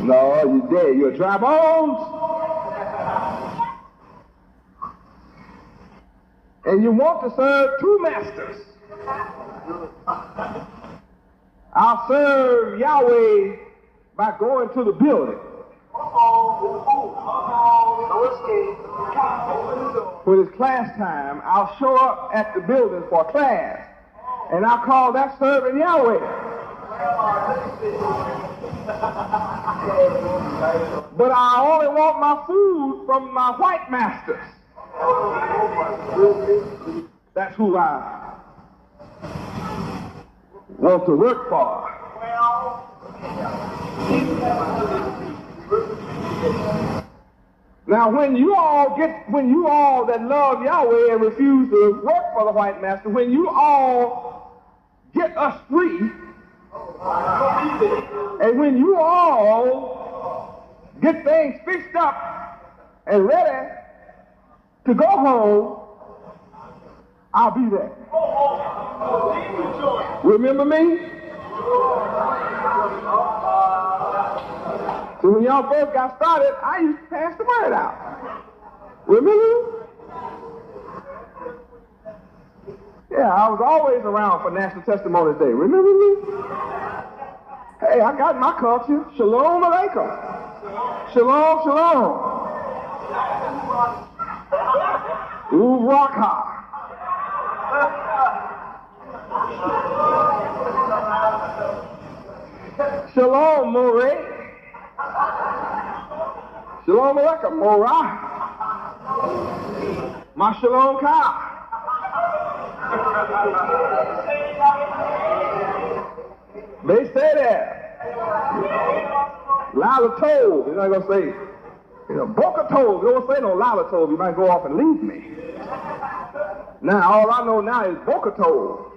No, you're dead. You're dry bones. And you want to serve two masters. I'll serve Yahweh by going to the building. When it's class time, I'll show up at the building for class. And I'll call that serving Yahweh. But I only want my food from my white masters. That's who I want to work for. Now, when you all that love Yahweh and refuse to work for the white master, when you all get us free, and when you all get things fixed up and ready to go home, I'll be there. Remember me? So when y'all both got started, I used to pass the word out. Remember? Yeah, I was always around for National Testimony Day. Remember me? Hey, I got my culture. Shalom Aleichem. Shalom, shalom. Uvrakha. Shalom, Moreh. Shalom Aleichem, Morah. Ma Shalom Ka. They say that. Lila Tov. You're not going to say, Boca Tov. You don't say no Lila Tov. You might go off and leave me. Now, all I know now is Boca Tov.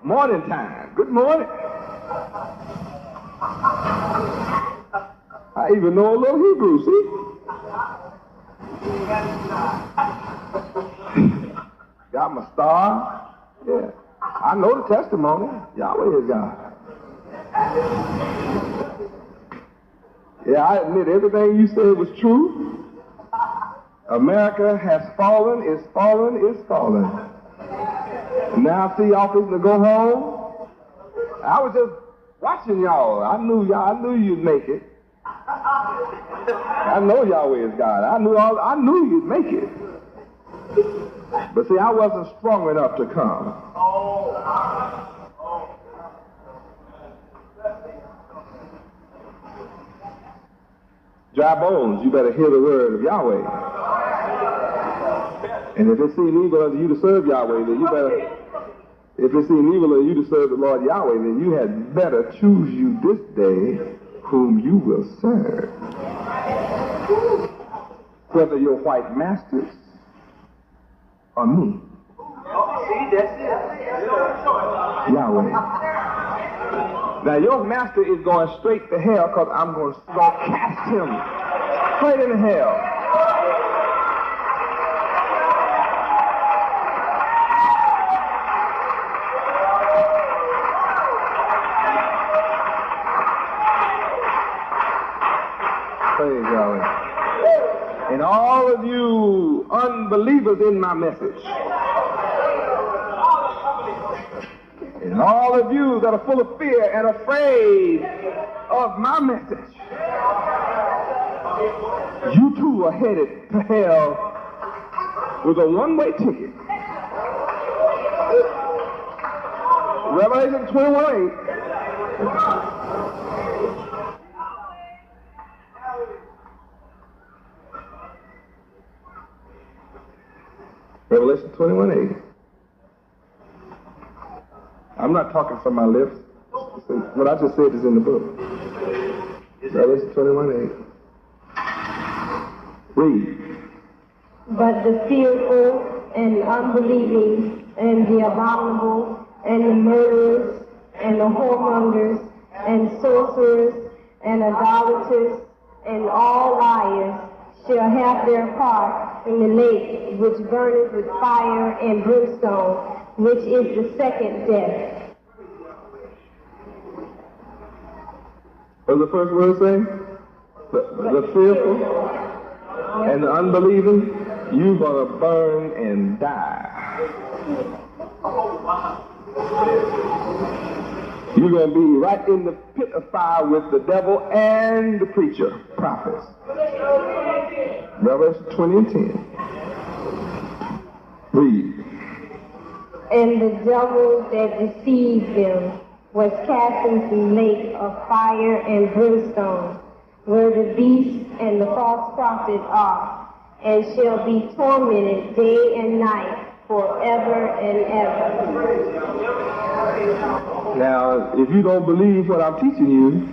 Morning time. Good morning. I even know a little Hebrew, see? Got my star. Yeah. I know the testimony. Yahweh is God. Yeah, I admit everything you said was true. America has fallen, is fallen, is fallen. And now I see y'all fixing to go home. I was just watching y'all. I knew you'd make it. I know Yahweh is God. I knew you'd make it. But see, I wasn't strong enough to come. Dry bones, you better hear the word of Yahweh. And if it seems evil unto you to serve Yahweh, then you better, if it seems evil unto you to serve the Lord Yahweh, then you had better choose you this day whom you will serve. Whether you're white masters or me. Yahweh. Now your master is going straight to hell because I'm going to cast him straight into hell. Praise Yahweh. And all of you unbelievers in my message, and all of you that are full of fear and afraid of my message, you too are headed to hell with a one-way ticket. Revelation 21:8. Revelation 21:8. I'm not talking from my lips. What I just said is in the book. Revelation 21:8. Read. But the fearful and unbelieving and the abominable and the murderers and the whoremongers and sorcerers and idolaters and all liars shall have their part in the lake which burneth with fire and brimstone, which is the second death. What does the first word say? the fearful and the unbelieving, you're going to burn and die. You're going to be right in the pit of fire with the devil and the preacher, prophets. Revelation 20 and 10. Read. And the devil that deceived them was cast into the lake of fire and brimstone, where the beast and the false prophet are, and shall be tormented day and night forever and ever. Now, if you don't believe what I'm teaching you,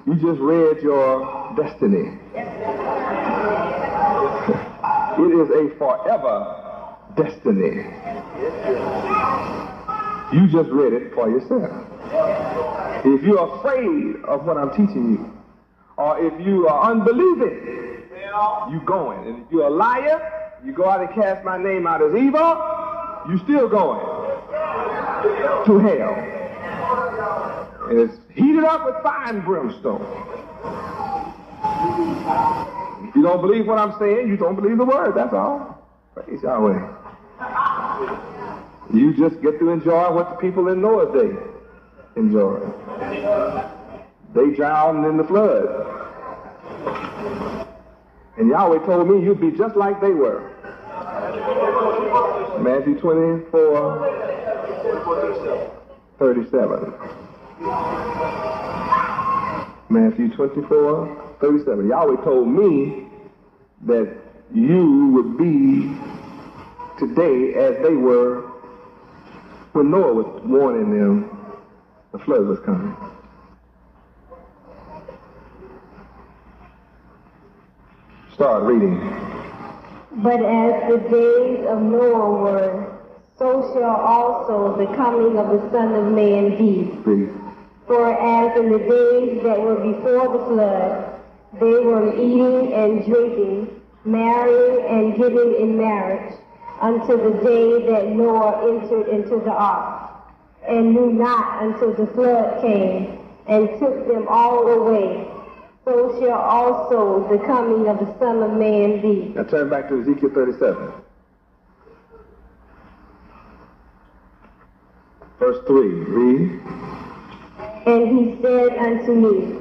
you just read your destiny. It is a forever destiny. You just read it for yourself. If you're afraid of what I'm teaching you, or if you are unbelieving, you going. And if you're a liar, you go out and cast my name out as evil, you still going to hell. And it's heated up with fire and brimstone. If you don't believe what I'm saying, you don't believe the word, that's all. Praise Yahweh. You just get to enjoy what the people in Noah's day enjoyed. They drowned in the flood. And Yahweh told me you'd be just like they were. Matthew 24:37. Matthew 24:37. Yahweh told me that you would be today as they were when Noah was warning them the flood was coming. Start reading. But as the days of Noah were, so shall also the coming of the Son of Man be. Read. For as in the days that were before the flood, they were eating and drinking, marrying and giving in marriage, until the day that Noah entered into the ark, and knew not until the flood came, and took them all away. So shall also the coming of the Son of Man be. Now turn back to Ezekiel 37. Verse 3, read. And he said unto me,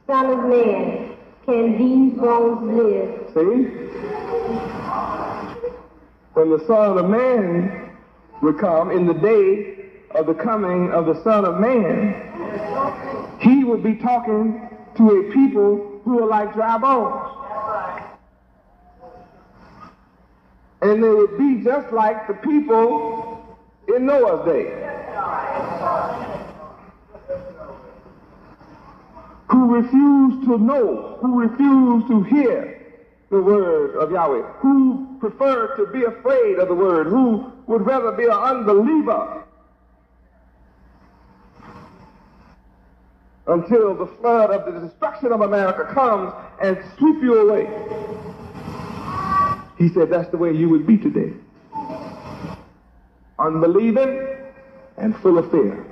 Son of man, can these bones live? See? When the Son of Man would come, in the day of the coming of the Son of Man, he would be talking to a people who are like dry bones. And they would be just like the people in Noah's day, who refused to know, who refused to hear the word of Yahweh, who preferred to be afraid of the word, who would rather be an unbeliever until the flood of the destruction of America comes and sweep you away. He said that's the way you would be today. Unbelieving and full of fear.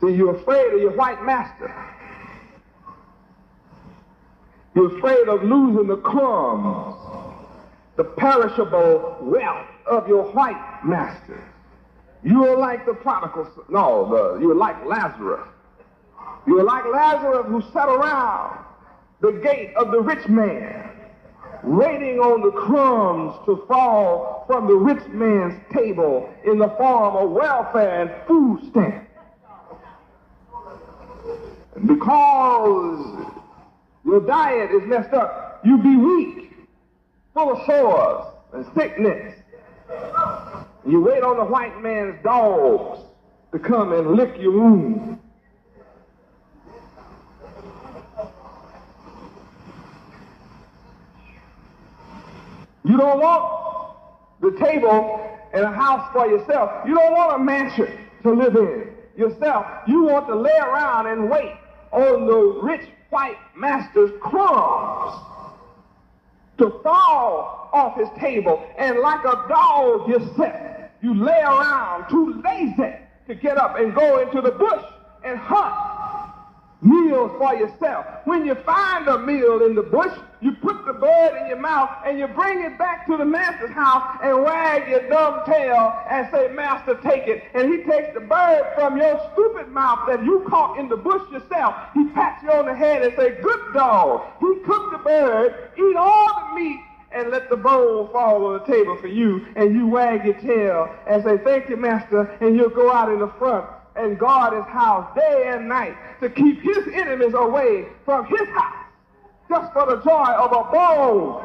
See, you're afraid of your white master. You're afraid of losing the crumbs, the perishable wealth of your white master. You're like the prodigal son. No, you're like Lazarus. You're like Lazarus who sat around the gate of the rich man, waiting on the crumbs to fall from the rich man's table in the form of welfare and food stamps. Because your diet is messed up, you be weak, full of sores and sickness. You wait on the white man's dogs to come and lick your wounds. You don't want the table and a house for yourself. You don't want a mansion to live in yourself. You want to lay around and wait on the rich white master's crumbs to fall off his table, and like a dog you lay around too lazy to get up and go into the bush and hunt. meals for yourself. When you find a meal in the bush, you put the bird in your mouth and you bring it back to the master's house and wag your dumb tail and say, "Master, take it." And he takes the bird from your stupid mouth that you caught in the bush yourself. He pats you on the head and say, "Good dog." He cooked the bird, eat all the meat, and let the bowl fall on the table for you, and you wag your tail and say, "Thank you, Master," and you'll go out in the front and guard his house day and night to keep his enemies away from his house, just for the joy of a bowl.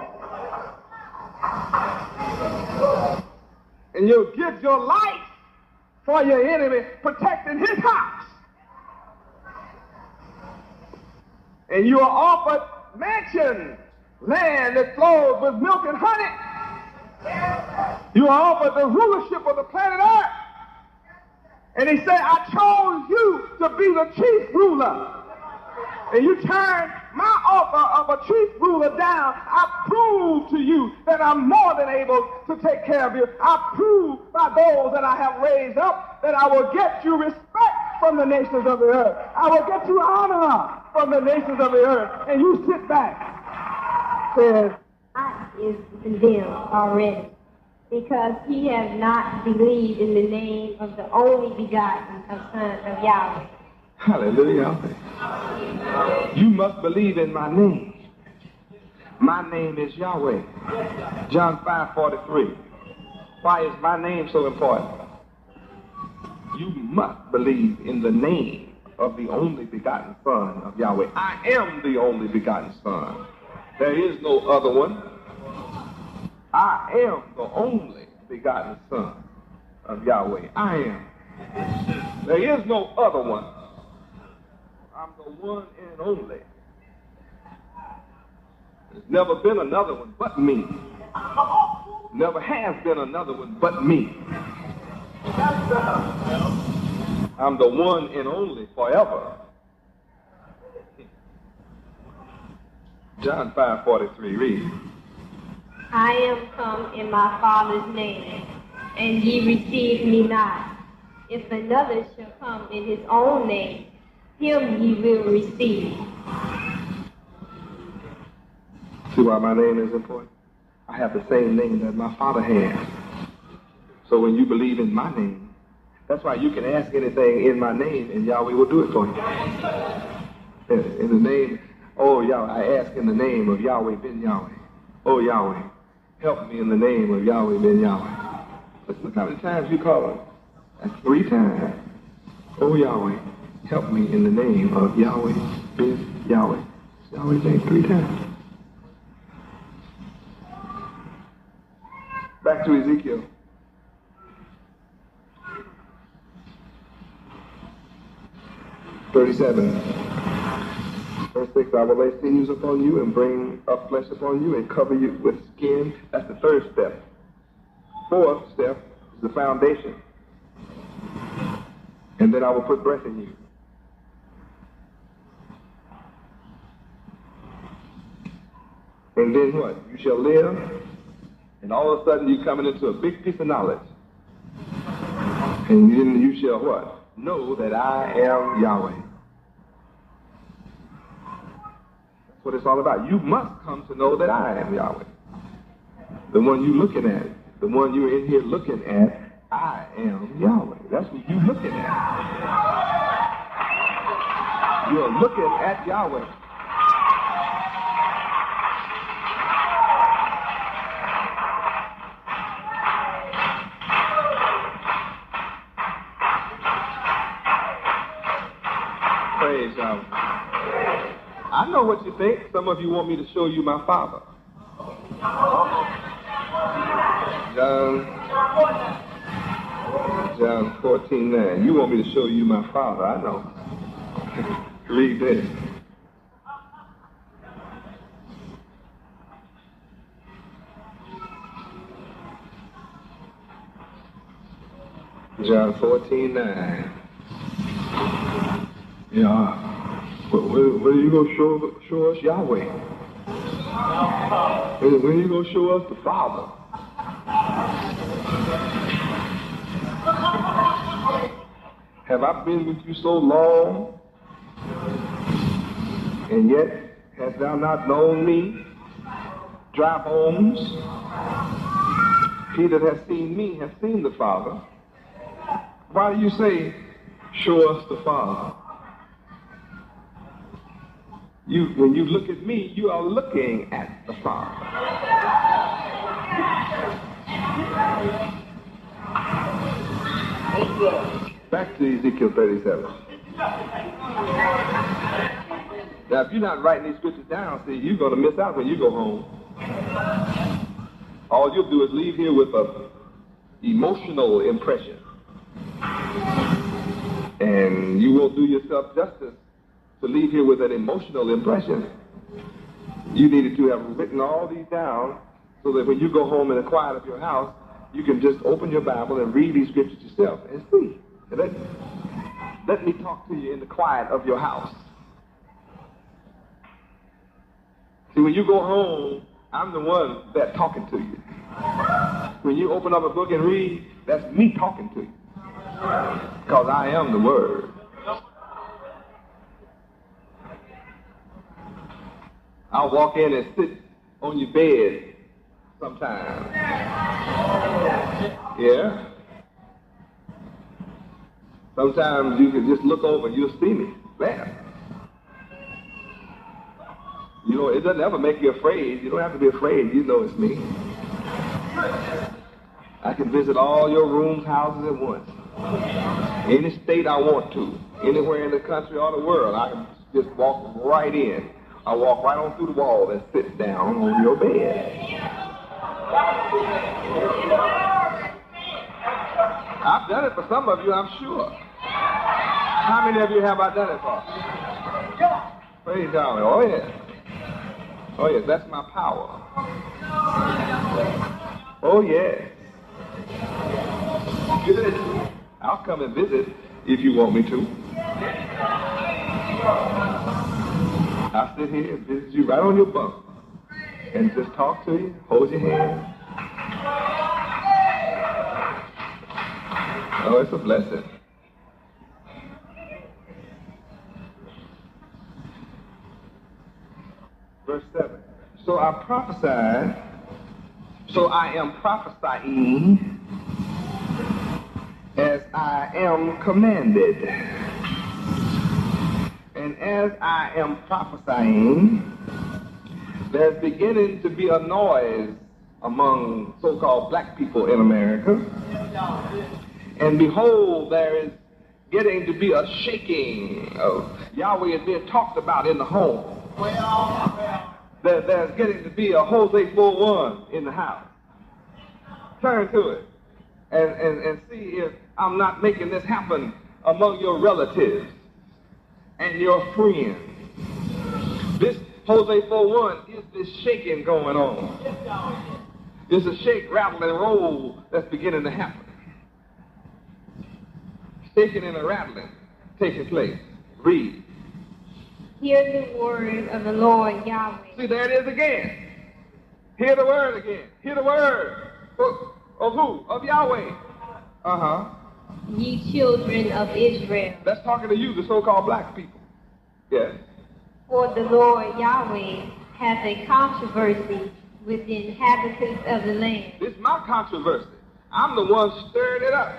And you'll give your life for your enemy, protecting his house. And you are offered mansions, land that flows with milk and honey. You are offered the rulership of the planet Earth. And he said, "I chose you to be the chief ruler." And you turn my offer of a chief ruler down. I prove to you that I'm more than able to take care of you. I prove by those that I have raised up that I will get you respect from the nations of the earth. I will get you honor from the nations of the earth. And you sit back. Says, "I is condemned already, because he has not believed in the name of the only begotten Son of Yahweh." Hallelujah. You must believe in my name. My name is Yahweh. John 5:43. Why is my name so important? You must believe in the name of the only begotten Son of Yahweh. I am the only begotten Son. There is no other one. I am the only begotten Son of Yahweh. I am. There is no other one. I'm the one and only. There's never been another one but me. Never has been another one but me. I'm the one and only forever. John 5:43, read. "I am come in my Father's name, and ye receive me not. If another shall come in his own name, him ye will receive." See why my name is important? I have the same name that my Father has. So when you believe in my name, that's why you can ask anything in my name and Yahweh will do it for you. In the name, oh Yahweh, I ask in the name of Yahweh Ben Yahweh. Oh Yahweh, help me in the name of Yahweh Ben Yahweh. Look how many times you call him. That's 3 times. Oh Yahweh, help me in the name of Yahweh Ben Yahweh. Yahweh's name 3 times. Back to Ezekiel. Verse 6, "I will lay sinews upon you and bring up flesh upon you and cover you with skin." That's the 3rd step. 4th step is the foundation. And then I will put breath in you. And then what? You shall live, and all of a sudden you're coming into a big piece of knowledge. And then you shall what? Know that I am Yahweh. That's what it's all about. You must come to know that I am Yahweh. The one you're looking at, the one you're in here looking at, I am Yahweh. That's what you're looking at. You're looking at Yahweh. Praise Yahweh. I know what you think. Some of you want me to show you my Father. John 14:9. You want me to show you my Father. I know. Read this. John 14:9. Yeah. When are you going to show us Yahweh? When are you going to show us the Father? Have I been with you so long And yet hast thou not known me, dry bones? He that has seen me has seen the Father. Why do you say, show us the Father? When you look at me, you are looking at the Father. Back to Ezekiel 37. Now, if you're not writing these scriptures down, see, you're going to miss out when you go home. All you'll do is leave here with an emotional impression. And you won't do yourself justice to leave here with an emotional impression. You needed to have written all these down so that when you go home in the quiet of your house, you can just open your Bible and read these scriptures yourself and see. And let me talk to you in the quiet of your house. See, when you go home, I'm the one that's talking to you. When you open up a book and read, that's me talking to you. Because I am the Word. I'll walk in and sit on your bed sometimes. Yeah? Sometimes you can just look over and you'll see me there. You know, it doesn't ever make you afraid. You don't have to be afraid. You know it's me. I can visit all your rooms, houses at once. Any state I want to. Anywhere in the country or the world, I can just walk right in. I walk right on through the wall and sit down on your bed. I've done it for some of you, I'm sure. How many of you have I done it for? Praise God. Oh, yeah. Oh, yes, that's my power. Oh, yes. I'll come and visit if you want me to. I'll sit here and visit you right on your bunk and just talk to you, hold your hand. Oh, it's a blessing. Verse 7. So I prophesied, so I am prophesying as I am commanded. And as I am prophesying, there's beginning to be a noise among so-called black people in America. And behold, there is getting to be a shaking of Yahweh is being talked about in the home. There's getting to be a Hosea 4:1 in the house. Turn to it and see if I'm not making this happen among your relatives and your friends. This Hosea 4:1 is this shaking going on. There's a shake, rattle, and roll that's beginning to happen. Shaking and a rattling taking place. Read. Hear the word of the Lord Yahweh. See, there it is again. Hear the word again. Hear the word. Of who? Of Yahweh. Uh-huh. Ye children of Israel. That's talking to you, the so-called black people. Yes. For the Lord Yahweh hath a controversy with the inhabitants of the land. This is my controversy. I'm the one stirred it up.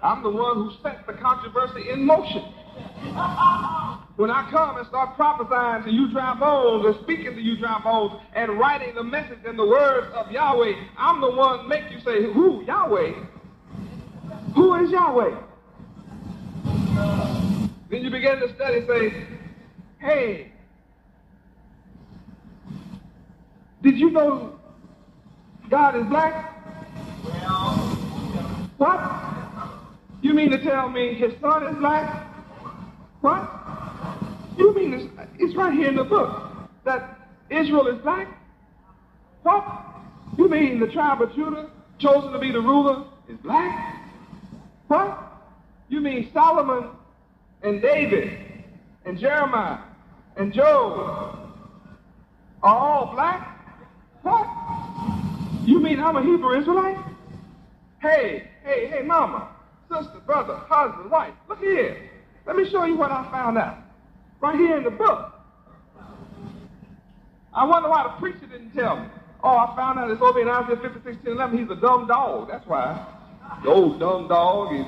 I'm the one who set the controversy in motion. When I come and start prophesying to you dry bones and speaking to you dry bones and writing the message in the words of Yahweh, I'm the one make you say, who? Yahweh? Who is Yahweh? Then you begin to study and say, hey, did you know God is black? What? You mean to tell me his son is black? What? You mean it's right here in the book that Israel is black? What? You mean the tribe of Judah, chosen to be the ruler, is black? What? You mean Solomon and David and Jeremiah and Job are all black? What? You mean I'm a Hebrew Israelite? Hey, mama, sister, brother, husband, wife, look here. Let me show you what I found out. Right here in the book. I wonder why the preacher didn't tell me. Oh, I found out it's over in Isaiah 56, 10, 11. He's a dumb dog. That's why. The old dumb dog, he's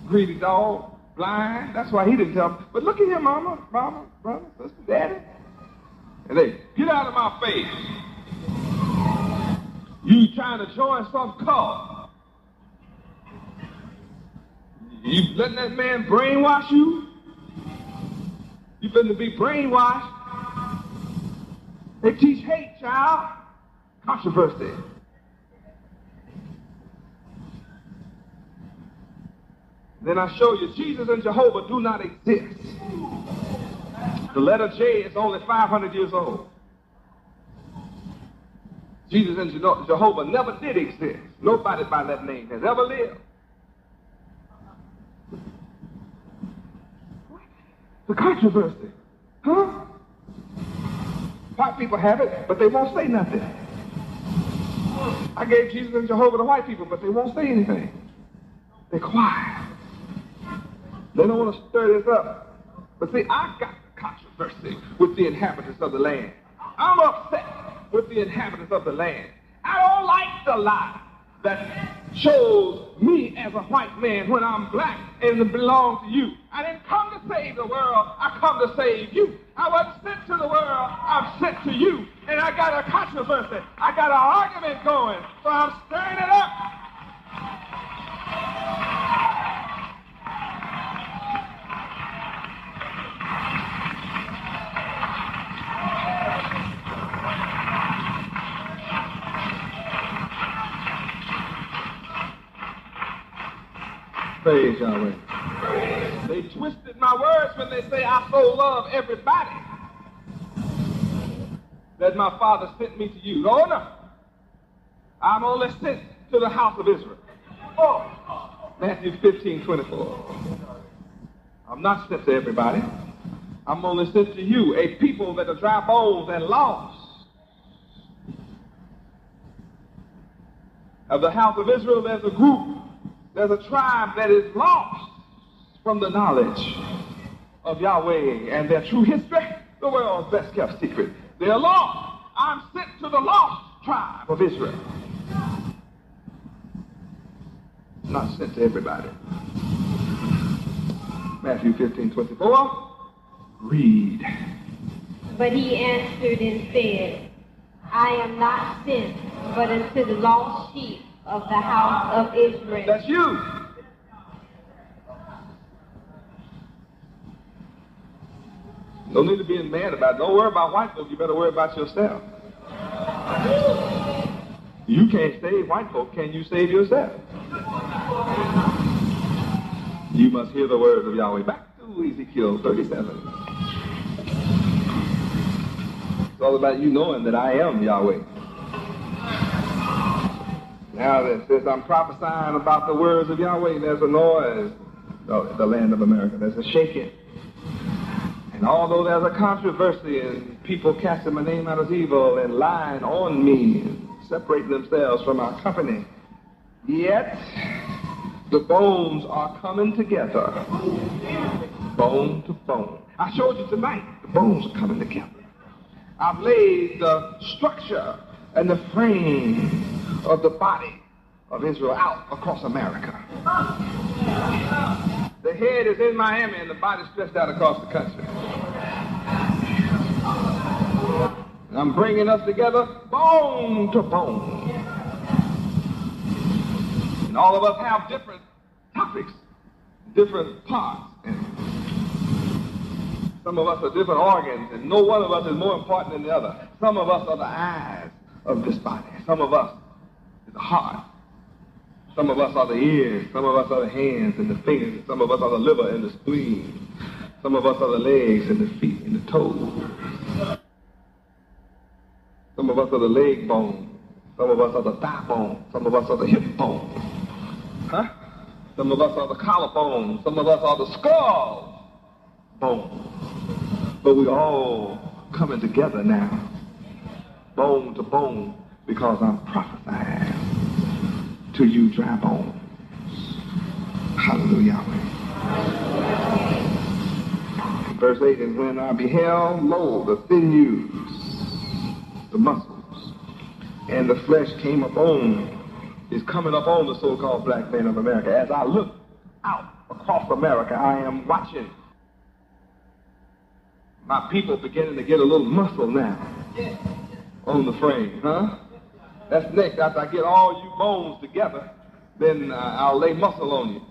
greedy dog, blind. That's why he didn't tell me. But look at here, mama, brother, sister, daddy. And they, get out of my face. You trying to join some cult. You letting that man brainwash you? You finna be brainwashed. They teach hate, child. Controversy. Then I show you Jesus and Jehovah do not exist. The letter J is only 500 years old. Jesus and Jehovah never did exist. Nobody by that name has ever lived. The controversy. Huh? White people have it, but they won't say nothing. I gave Jesus and Jehovah to white people, but they won't say anything. They're quiet. They don't want to stir this up. But see, I got the controversy with the inhabitants of the land. I'm upset with the inhabitants of the land. I don't like the lie that shows me as a white man when I'm black and belong to you. I didn't come to save the world. I come to save you. I wasn't sent to the world. I'm sent to you. And I got a controversy. I got an argument going. So I'm stirring it up. Praise Yahweh. They twisted my words when they say I so love everybody that my Father sent me to you. No, no. I'm only sent to the house of Israel. Oh, Matthew 15:24. I'm not sent to everybody. I'm only sent to you, a people that are dry bones and lost. Of the house of Israel, there's a group. There's a tribe that is lost from the knowledge of Yahweh and their true history, the world's best kept secret. They're lost. I'm sent to the lost tribe of Israel. Not sent to everybody. Matthew 15:24. Read. But he answered and said, I am not sent but unto the lost sheep of the house of Israel. That's you. No need to be mad about it. Don't worry about white folk. You better worry about yourself. You can't save white folk. Can you save yourself? You must hear the words of Yahweh. Back to Ezekiel 37. It's all about you knowing that I am Yahweh. Now that since I'm prophesying about the words of Yahweh, there's a noise. The land of America. There's a shaking. And although there's a controversy and people casting my name out as evil and lying on me and separating themselves from our company, yet the bones are coming together. Bone to bone. I showed you tonight, the bones are coming together. I've laid the structure and the frame of the body of Israel out across America. The head is in Miami and the body stretched out across the country. And I'm bringing us together bone to bone. And all of us have different topics, different parts. And some of us are different organs, and no one of us is more important than the other. Some of us are the eyes of this body. Some of us is the heart. Some of us are the ears. Some of us are the hands and the fingers. Some of us are the liver and the spleen. Some of us are the legs and the feet and the toes. Some of us are the leg bone. Some of us are the thigh bone. Some of us are the hip bone. Huh? Some of us are the collarbone. Some of us are the skull bone. But we're all coming together now, bone to bone, because I'm prophesying to you dry bones. Hallelujah. Verse 8, and when I beheld, lo, the sinews, the muscles, and the flesh is coming up on the so-called black man of America. As I look out across America, I am watching my people beginning to get a little muscle now on the frame, huh? That's next. After I get all you bones together, then I'll lay muscle on you.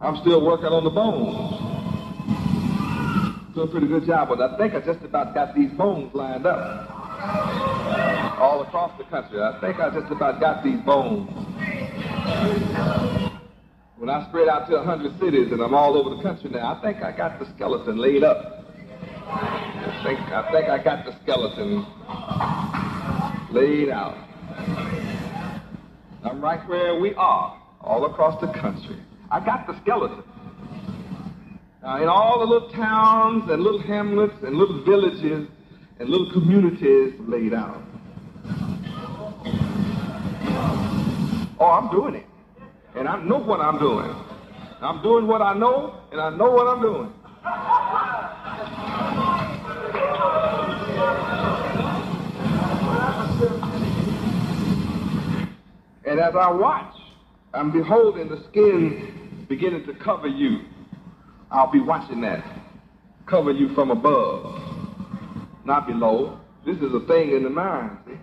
I'm still working on the bones. Doing a pretty good job, but I think I just about got these bones lined up all across the country. I think I just about got these bones. When I spread out to 100 cities and I'm all over the country now, I think I got the skeleton laid up. I think I got the skeleton laid out. I'm right where we are, all across the country. I got the skeleton. In all the little towns and little hamlets and little villages and little communities laid out. Oh, I'm doing it. And I know what I'm doing. I'm doing what I know, and I know what I'm doing. And as I watch, I'm beholding the skin beginning to cover you. I'll be watching that. Cover you from above, not below. This is a thing in the mind, see?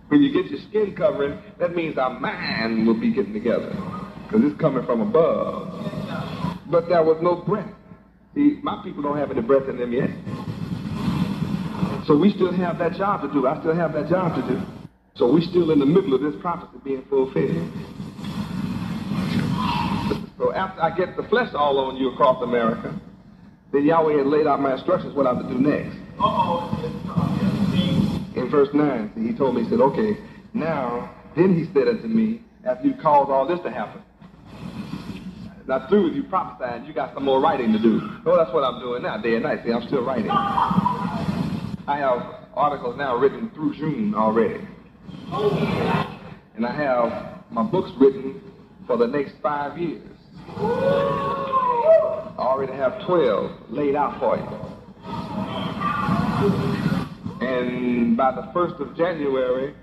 When you get your skin covering, that means our mind will be getting together, because it's coming from above. But there was no breath. See, my people don't have any breath in them yet. So we still have that job to do. I still have that job to do. So we're still in the middle of this prophecy being fulfilled. So after I get the flesh all on you across America, then Yahweh had laid out my instructions what I'm to do next. In verse 9, see, he told me, he said, okay, now, then he said unto me, after you caused all this to happen, not through with you prophesying, you got some more writing to do. Oh, that's what I'm doing now, day and night. See, I'm still writing. I have articles now written through June already. And I have my books written for the next 5 years. I already have 12 laid out for you. And by the 1st of January,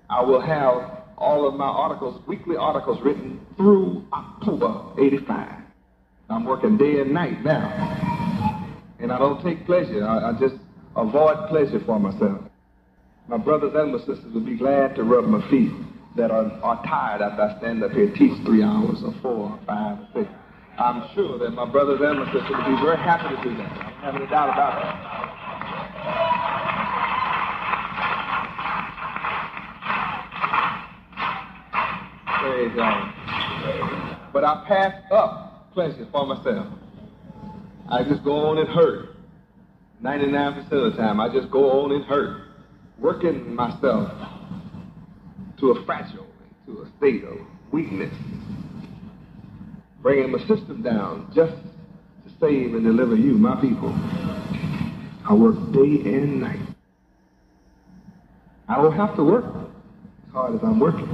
I will have all of my articles, weekly articles, written through October 85. I'm working day and night now. And I don't take pleasure. I just avoid pleasure for myself. My brothers and my sisters would be glad to rub my feet that are tired after I stand up here and teach 3 hours or 4 or 5 or 6. I'm sure that my brothers and my sisters would be very happy to do that. I don't have any doubt about that. Praise God. But I pass up pleasure for myself. I just go on and hurt. 99% of the time, I just go on and hurt. Working myself to a fragile, to a state of weakness. Bringing my system down just to save and deliver you, my people. I work day and night. I don't have to work as hard as I'm working.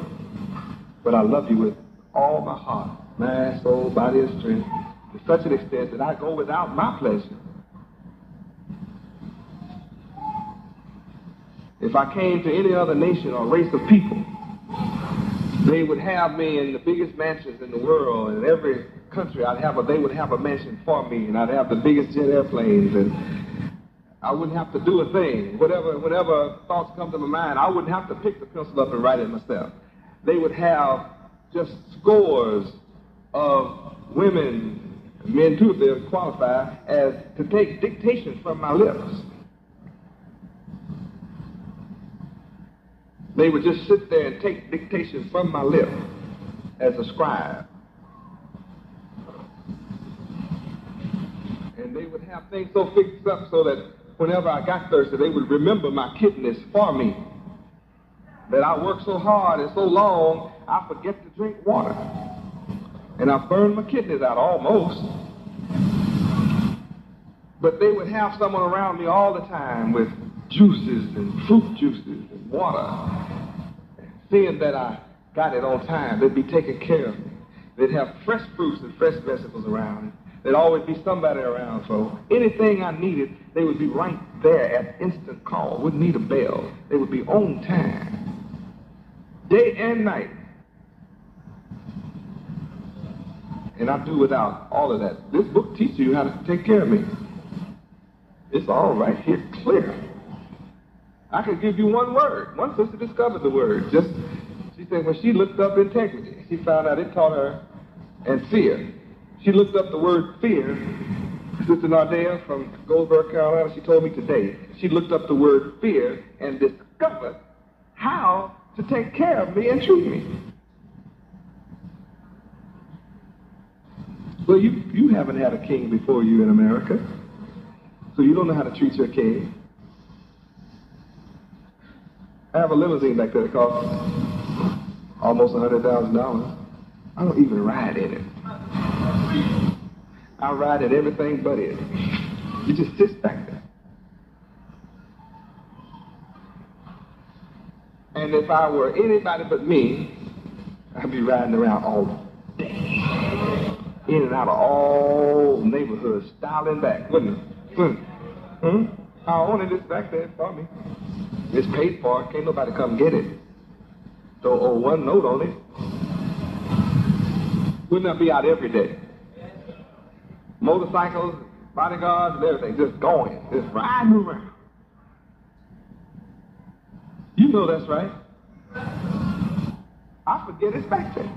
But I love you with all my heart, mind, soul, body, and strength, to such an extent that I go without my pleasure. If I came to any other nation or race of people, they would have me in the biggest mansions in the world. In every country they would have a mansion for me, and I'd have the biggest jet airplanes, and I wouldn't have to do a thing. Whatever thoughts come to my mind, I wouldn't have to pick the pencil up and write it myself. They would have just scores of women, men too if they're qualified, as to take dictation from my lips. They would just sit there and take dictation from my lips as a scribe. And they would have things so fixed up so that whenever I got thirsty, they would remember my kidneys for me. That I work so hard and so long, I forget to drink water. And I burn my kidneys out almost. But they would have someone around me all the time with juices and fruit juices and water. Seeing that I got it on time, they'd be taking care of me. They'd have fresh fruits and fresh vegetables around. There'd always be somebody around, so anything I needed, they would be right there at instant call. Wouldn't need a bell. They would be on time, day and night. And I do without all of that. This book teaches you how to take care of me. It's all right here, clear. I could give you one word. One sister discovered the word. She said when she looked up integrity, she found out it taught her, and fear. She looked up the word fear. Sister Nardea from Goldsboro, Carolina, she told me today, she looked up the word fear and discovered how to take care of me and treat me. Well, you haven't had a king before you in America, so you don't know how to treat your king. I have a limousine back there that costs almost $100,000. I don't even ride in it. I ride in everything but it. It just sits back there. And if I were anybody but me, I'd be riding around all day. In and out of all neighborhoods, styling back, wouldn't it? I own it, it's back there for me. It's paid for, can't nobody come get it. Don't owe one note on it. Wouldn't that be out every day? Motorcycles, bodyguards, and everything, just going, just riding around. You know that's right. I forget it's back there.